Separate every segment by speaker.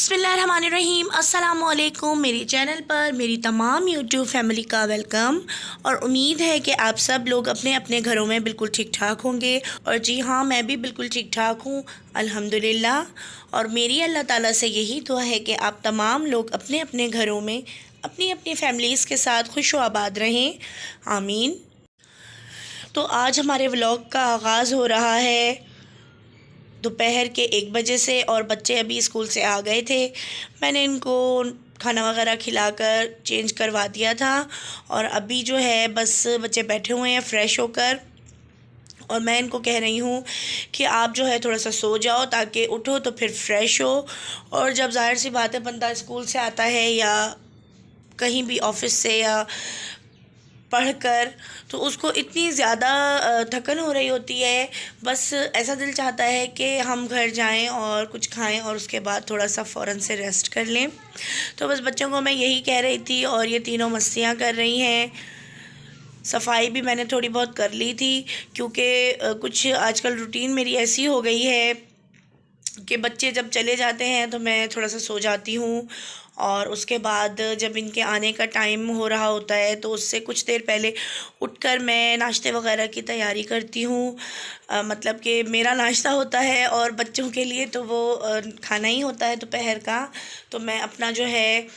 Speaker 1: बिस्मिल्लाहिर्रहमानिर्रहीम। अस्सलामुअलैकुम। मेरी चैनल पर मेरी तमाम यूट्यूब फैमिली का वेलकम। और उम्मीद है कि आप सब लोग अपने अपने घरों में बिल्कुल ठीक ठाक होंगे। और जी हाँ, मैं भी बिल्कुल ठीक ठाक हूँ अल्हम्दुलिल्लाह। और मेरी अल्लाह ताला से यही दुआ है कि आप तमाम लोग अपने अपने घरों में अपनी अपनी फैमिलीज़ के साथ खुश व आबाद रहें, आमीन। तो आज हमारे व्लॉग का आगाज़ हो रहा है दोपहर के 1 बजे से। और बच्चे अभी स्कूल से आ गए थे। मैंने इनको खाना वगैरह खिलाकर चेंज करवा दिया था। और अभी जो है बस बच्चे बैठे हुए हैं फ़्रेश होकर। और मैं इनको कह रही हूँ कि आप जो है थोड़ा सा सो जाओ ताकि उठो तो फिर फ्रेश हो। और जब ज़ाहिर सी बात है बंदा स्कूल से आता है या कहीं भी ऑफ़िस से या पढ़कर, तो उसको इतनी ज़्यादा थकन हो रही होती है। बस ऐसा दिल चाहता है कि हम घर जाएं और कुछ खाएं और उसके बाद थोड़ा सा फ़ौरन से रेस्ट कर लें। तो बस बच्चों को मैं यही कह रही थी और ये तीनों मस्तियां कर रही हैं। सफाई भी मैंने थोड़ी बहुत कर ली थी क्योंकि कुछ आजकल रूटीन मेरी ऐसी हो गई है कि बच्चे जब चले जाते हैं तो मैं थोड़ा सा सो जाती हूँ। और उसके बाद जब इनके आने का टाइम हो रहा होता है तो उससे कुछ देर पहले उठकर मैं नाश्ते वगैरह की तैयारी करती हूँ। मतलब कि मेरा नाश्ता होता है और बच्चों के लिए तो वो खाना ही होता है दोपहर का। तो मैं अपना जो है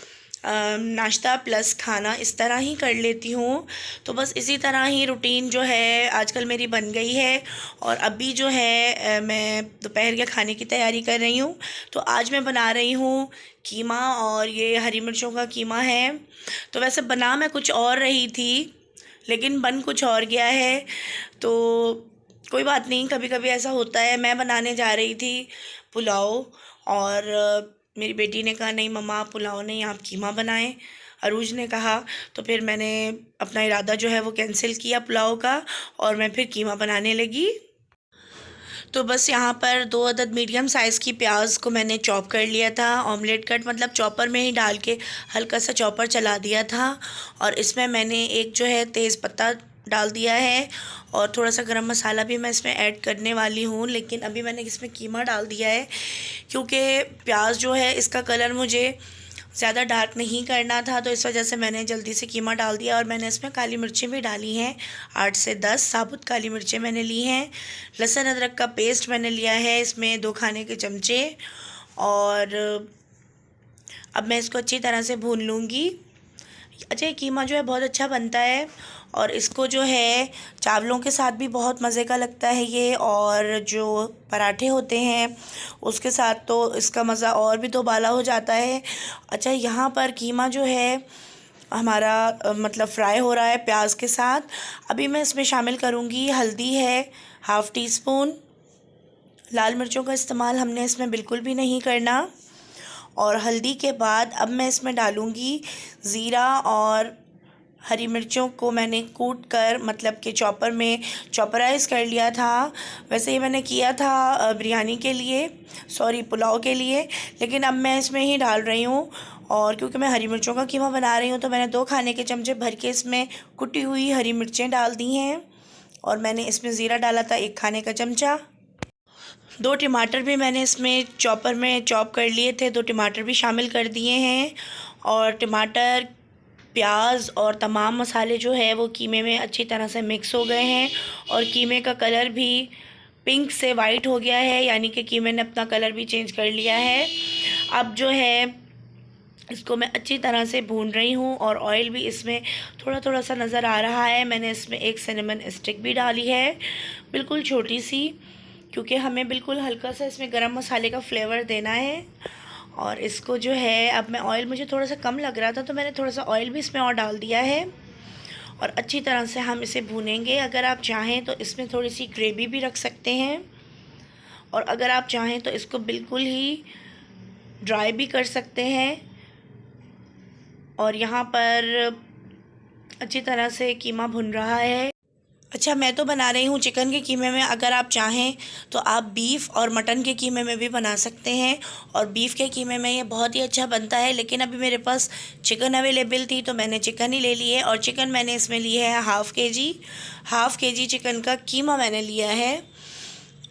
Speaker 1: नाश्ता प्लस खाना इस तरह ही कर लेती हूँ। तो बस इसी तरह ही रूटीन जो है आजकल मेरी बन गई है। और अभी जो है मैं दोपहर के खाने की तैयारी कर रही हूँ। तो आज मैं बना रही हूँ कीमा और ये हरी मिर्चों का कीमा है। तो वैसे बना मैं कुछ और रही थी लेकिन बन कुछ और गया है। तो कोई बात नहीं, कभी कभी ऐसा होता है। मैं बनाने जा रही थी पुलाव और मेरी बेटी ने कहा नहीं मम्मा आप पुलाव नहीं, आप कीमा बनाएं। अरूज ने कहा तो फिर मैंने अपना इरादा जो है वो कैंसिल किया पुलाव का और मैं फिर कीमा बनाने लगी। तो बस यहाँ पर 2 अदद मीडियम साइज़ की प्याज को मैंने चॉप कर लिया था। ऑमलेट कट मतलब चॉपर में ही डाल के हल्का सा चॉपर चला दिया था। और इसमें मैंने एक जो है तेज़ पत्ता डाल दिया है और थोड़ा सा गरम मसाला भी मैं इसमें ऐड करने वाली हूँ। लेकिन अभी मैंने इसमें कीमा डाल दिया है क्योंकि प्याज जो है इसका कलर मुझे ज़्यादा डार्क नहीं करना था। तो इस वजह से मैंने जल्दी से कीमा डाल दिया। और मैंने इसमें काली मिर्चें भी डाली हैं, 8 से 10 साबुत काली मिर्चें मैंने ली हैं। लहसुन अदरक का पेस्ट मैंने लिया है इसमें 2 खाने के चमचे। और अब मैं इसको अच्छी तरह से भून लूँगी। अच्छा, ये कीमा जो है बहुत अच्छा बनता है और इसको जो है चावलों के साथ भी बहुत मज़े का लगता है ये। और जो पराठे होते हैं उसके साथ तो इसका मज़ा और भी दोबाला हो जाता है। अच्छा, यहाँ पर कीमा जो है हमारा मतलब फ्राई हो रहा है प्याज के साथ। अभी मैं इसमें शामिल करूँगी हल्दी है 1/2 टीस्पून। लाल मिर्चों का इस्तेमाल हमने इसमें बिल्कुल भी नहीं करना। और हल्दी के बाद अब मैं इसमें डालूँगी ज़ीरा और हरी मिर्चों को मैंने कूट कर मतलब कि चॉपर में चॉपराइज़ कर लिया था। वैसे ही मैंने किया था बिरयानी के लिए, सॉरी पुलाव के लिए, लेकिन अब मैं इसमें ही डाल रही हूँ। और क्योंकि मैं हरी मिर्चों का कीमा बना रही हूँ तो मैंने 2 खाने के चमचे भर के इसमें कुटी हुई हरी मिर्चें डाल दी हैं। और मैंने इसमें ज़ीरा डाला था 1 खाने का चमचा। 2 टमाटर भी मैंने इसमें चॉपर में चॉप कर लिए थे, 2 टमाटर भी शामिल कर दिए हैं। और टमाटर, प्याज और तमाम मसाले जो है वो कीमे में अच्छी तरह से मिक्स हो गए हैं। और कीमे का कलर भी पिंक से वाइट हो गया है, यानी कि कीमे ने अपना कलर भी चेंज कर लिया है। अब जो है इसको मैं अच्छी तरह से भून रही हूँ और ऑयल भी इसमें थोड़ा थोड़ा सा नज़र आ रहा है। मैंने इसमें एक सिनेमन स्टिक भी डाली है, बिल्कुल छोटी सी, क्योंकि हमें बिल्कुल हल्का सा इसमें गरम मसाले का फ्लेवर देना है। और इसको जो है अब मैं ऑयल मुझे थोड़ा सा कम लग रहा था तो मैंने थोड़ा सा ऑयल भी इसमें और डाल दिया है। और अच्छी तरह से हम इसे भूनेंगे। अगर आप चाहें तो इसमें थोड़ी सी ग्रेवी भी रख सकते हैं और अगर आप चाहें तो इसको बिल्कुल ही ड्राई भी कर सकते हैं। और यहाँ पर अच्छी तरह से कीमा भुन रहा है। अच्छा, मैं तो बना रही हूँ चिकन के कीमे में, अगर आप चाहें तो आप बीफ़ और मटन के कीमे में भी बना सकते हैं। और बीफ़ के कीमे में ये बहुत ही अच्छा बनता है, लेकिन अभी मेरे पास चिकन अवेलेबल थी तो मैंने चिकन ही ले ली है। और चिकन मैंने इसमें ली है हाफ़ के जी चिकन का कीमा मैंने लिया है।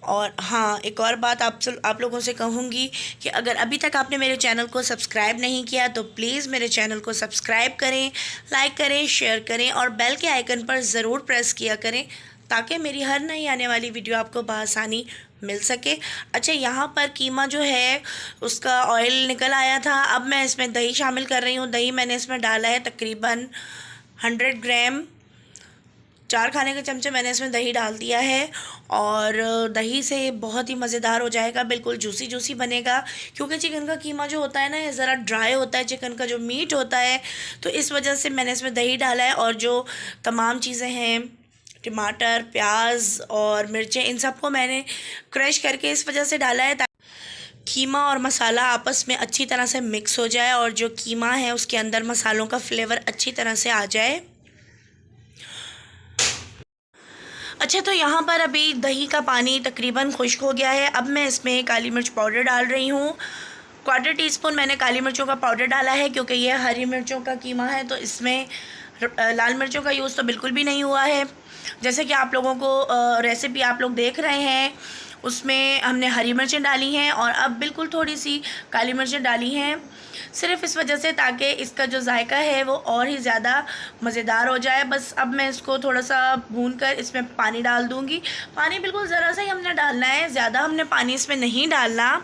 Speaker 1: और हाँ, एक और बात आप लोगों से कहूँगी कि अगर अभी तक आपने मेरे चैनल को सब्सक्राइब नहीं किया तो प्लीज़ मेरे चैनल को सब्सक्राइब करें, लाइक करें, शेयर करें और बेल के आइकन पर ज़रूर प्रेस किया करें ताकि मेरी हर नई आने वाली वीडियो आपको बआसानी मिल सके। अच्छा, यहाँ पर कीमा जो है उसका ऑयल निकल आया था। अब मैं इसमें दही शामिल कर रही हूँ। दही मैंने इसमें डाला है तकरीबन 100 ग्राम। 4 खाने के चमचे मैंने इसमें दही डाल दिया है और दही से बहुत ही मज़ेदार हो जाएगा, बिल्कुल जूसी जूसी बनेगा। क्योंकि चिकन का कीमा जो होता है ना, ये ज़रा ड्राई होता है, चिकन का जो मीट होता है, तो इस वजह से मैंने इसमें दही डाला है। और जो तमाम चीज़ें हैं, टमाटर, प्याज और मिर्चें, इन सबको मैंने क्रश करके इस वजह से डाला है ताकि कीमा और मसाला आपस में अच्छी तरह से मिक्स हो जाए और जो कीमा है उसके अंदर मसालों का फ्लेवर अच्छी तरह से आ जाए। अच्छा, तो यहाँ पर अभी दही का पानी तकरीबन खुश्क हो गया है। अब मैं इसमें काली मिर्च पाउडर डाल रही हूँ। 1/4 टीस्पून मैंने काली मिर्चों का पाउडर डाला है क्योंकि ये हरी मिर्चों का कीमा है, तो इसमें लाल मिर्चों का यूज़ तो बिल्कुल भी नहीं हुआ है। जैसे कि आप लोगों को रेसिपी आप लोग देख रहे हैं, उसमें हमने हरी मिर्चें डाली हैं और अब बिल्कुल थोड़ी सी काली मिर्चें डाली हैं, सिर्फ़ इस वजह से ताकि इसका जो जायका है वो और ही ज़्यादा मज़ेदार हो जाए। बस अब मैं इसको थोड़ा सा भून कर इसमें पानी डाल दूँगी। पानी बिल्कुल ज़रा सा ही हमने डालना है, ज़्यादा हमने पानी इसमें नहीं डालना।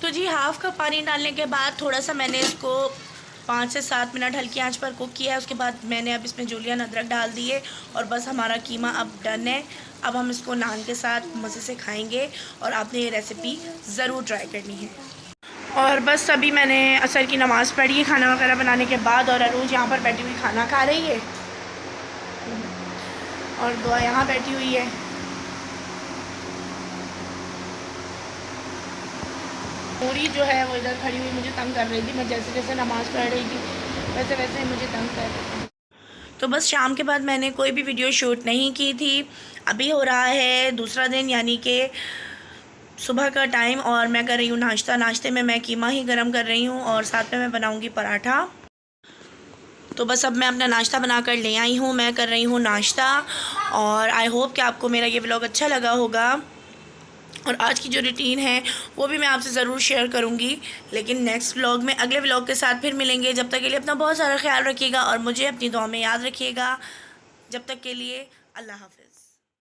Speaker 1: तो जी, हाफ़ कप पानी डालने के बाद थोड़ा सा मैंने इसको 5 से 7 मिनट हल्की आंच पर कुक किया है। उसके बाद मैंने अब इसमें जूलियन अदरक डाल दिए और बस हमारा कीमा अब डन है। अब हम इसको नान के साथ मज़े से खाएंगे और आपने ये रेसिपी ज़रूर ट्राई करनी है। और बस अभी मैंने असर की नमाज़ पढ़ी है खाना वगैरह बनाने के बाद, और अरूज यहाँ पर बैठी हुई खाना खा रही है और दुआ यहाँ बैठी हुई है। पूरी जो है वो इधर खड़ी हुई मुझे तंग कर रही थी। मैं जैसे जैसे नमाज़ पढ़ रही थी वैसे वैसे मुझे तंग कर रही थी। तो बस शाम के बाद मैंने कोई भी वीडियो शूट नहीं की थी। अभी हो रहा है दूसरा दिन, यानी कि सुबह का टाइम, और मैं कर रही हूँ नाश्ता। नाश्ते में मैं कीमा ही गरम कर रही हूँ और साथ में मैं बनाऊँगी पराठा। तो बस अब मैं अपना नाश्ता बनाकर ले आई हूँ, मैं कर रही हूँ नाश्ता। और आई होप कि आपको मेरा ये व्लॉग अच्छा लगा होगा। और आज की जो रूटीन है वो भी मैं आपसे ज़रूर शेयर करूँगी, लेकिन नेक्स्ट व्लॉग में, अगले व्लॉग के साथ फिर मिलेंगे। जब तक के लिए अपना बहुत सारा ख्याल रखिएगा और मुझे अपनी दुआ में याद रखिएगा। जब तक के लिए अल्लाह हाफ़िज़।